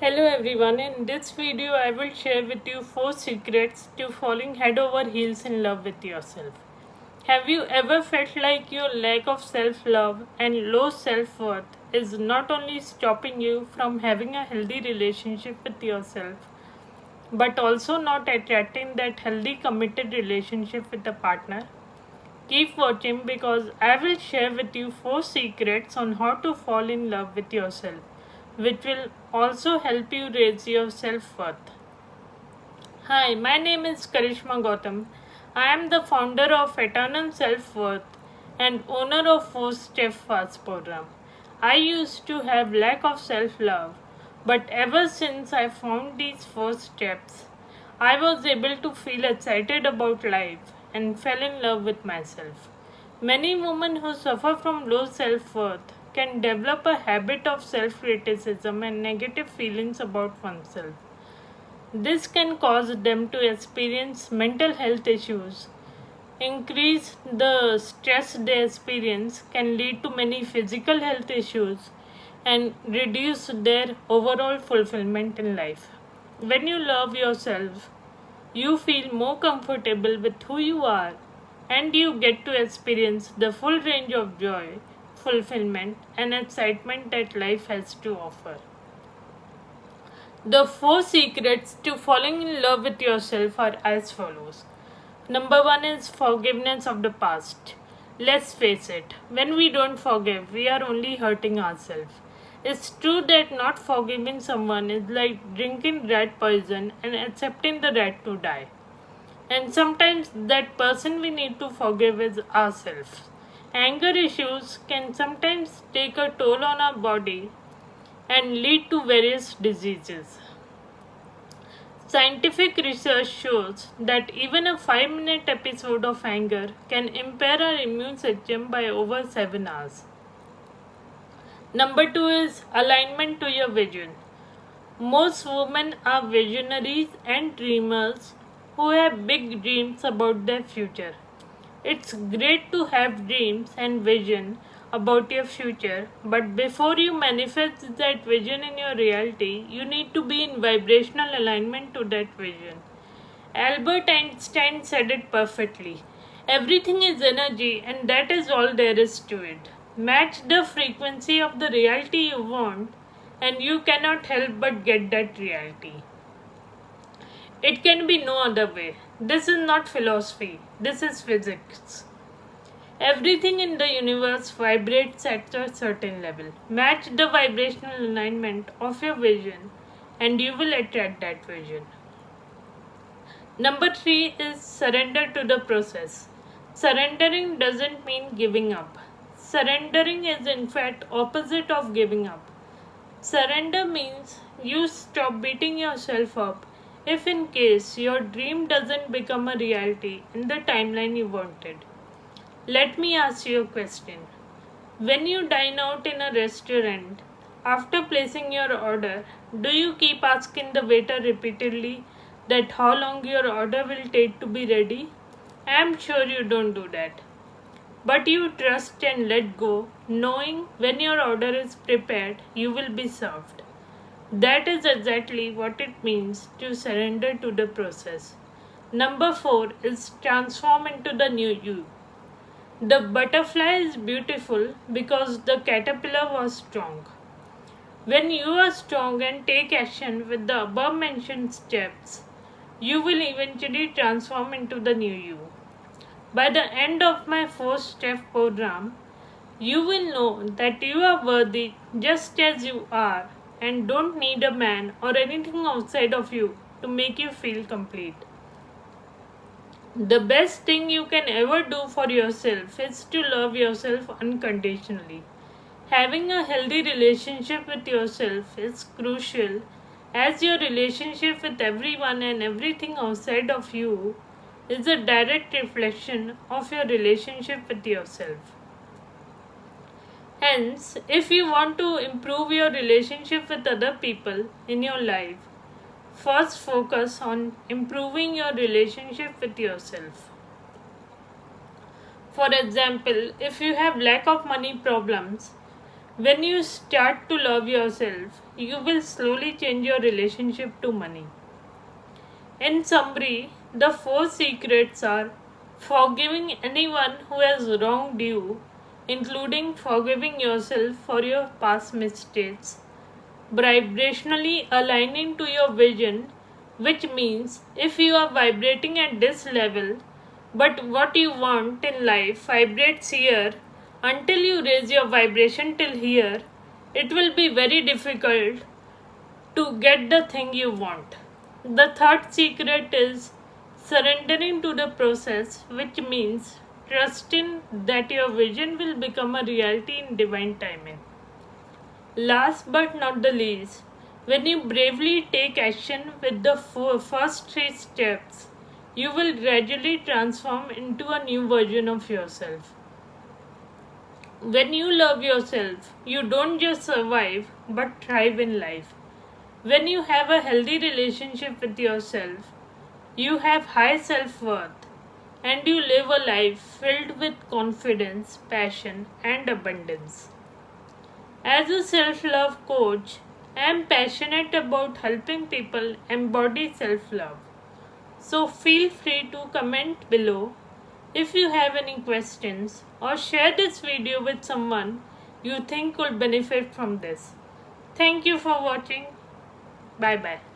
Hello everyone, in this video I will share with you 4 secrets to falling head over heels in love with yourself. Have you ever felt like your lack of self-love and low self-worth is not only stopping you from having a healthy relationship with yourself, but also not attracting that healthy committed relationship with a partner? Keep watching because I will share with you 4 secrets on how to fall in love with yourself, which will also help you raise your self worth. Hi, my name is Karishma Gautam. I am the founder of Eternal Self Worth and owner of 4 Step Fast program. I used to have lack of self love, but ever since I found these 4 steps, I was able to feel excited about life and fell in love with myself. Many women who suffer from low self worth can develop a habit of self criticism and negative feelings about oneself. This can cause them to experience mental health issues. Increase the stress they experience can lead to many physical health issues and reduce their overall fulfillment in life. When you love yourself, you feel more comfortable with who you are and you get to experience the full range of joy, fulfillment, and excitement that life has to offer. The 4 secrets to falling in love with yourself are as follows. Number 1 is forgiveness of the past. Let's face it, when we don't forgive, we are only hurting ourselves. It's true that not forgiving someone is like drinking rat poison and accepting the rat to die. And sometimes that person we need to forgive is ourselves. Anger issues can sometimes take a toll on our body and lead to various diseases. Scientific research shows that even a 5-minute episode of anger can impair our immune system by over 7 hours. Number 2 is alignment to your vision. Most women are visionaries and dreamers who have big dreams about their future. It's great to have dreams and vision about your future, but before you manifest that vision in your reality, you need to be in vibrational alignment to that vision. Albert Einstein said it perfectly. Everything is energy, and that is all there is to it. Match the frequency of the reality you want, and you cannot help but get that reality. It can be no other way. This is not philosophy, this is physics. Everything in the universe vibrates at a certain level. Match the vibrational alignment of your vision, and you will attract that vision. Number 3 is surrender to the process. Surrendering doesn't mean giving up. Surrendering is in fact opposite of giving up. Surrender means you stop beating yourself up if in case your dream doesn't become a reality in the timeline you wanted. Let me ask you a question. When you dine out in a restaurant, after placing your order, do you keep asking the waiter repeatedly that how long your order will take to be ready? I am sure you don't do that. But you trust and let go, knowing when your order is prepared, you will be served. That is exactly what it means to surrender to the process. Number 4 is transform into the new you. The butterfly is beautiful because the caterpillar was strong. When you are strong and take action with the above mentioned steps, you will eventually transform into the new you. By the end of my 4-step program, you will know that you are worthy just as you are and don't need a man or anything outside of you to make you feel complete. The best thing you can ever do for yourself is to love yourself unconditionally. Having a healthy relationship with yourself is crucial as your relationship with everyone and everything outside of you is a direct reflection of your relationship with yourself. Hence, if you want to improve your relationship with other people in your life, first focus on improving your relationship with yourself. For example, if you have lack of money problems, When you start to love yourself, you will slowly change your relationship to money. In summary, the four secrets are forgiving anyone who has wronged you, including forgiving yourself for your past mistakes, vibrationally aligning to your vision, which means if you are vibrating at this level, but what you want in life vibrates here, until you raise your vibration till here, it will be very difficult to get the thing you want. The third secret is surrendering to the process, which means trusting that your vision will become a reality in divine timing. Last but not the least, when you bravely take action with the first three steps, you will gradually transform into a new version of yourself. When you love yourself, you don't just survive but thrive in life. When you have a healthy relationship with yourself, you have high self worth and you live a life filled with confidence, passion, and abundance. As a self love coach, I am passionate about helping people embody self love. So feel free to comment below if you have any questions or share this video with someone you think could benefit from this. Thank you for watching. Bye bye.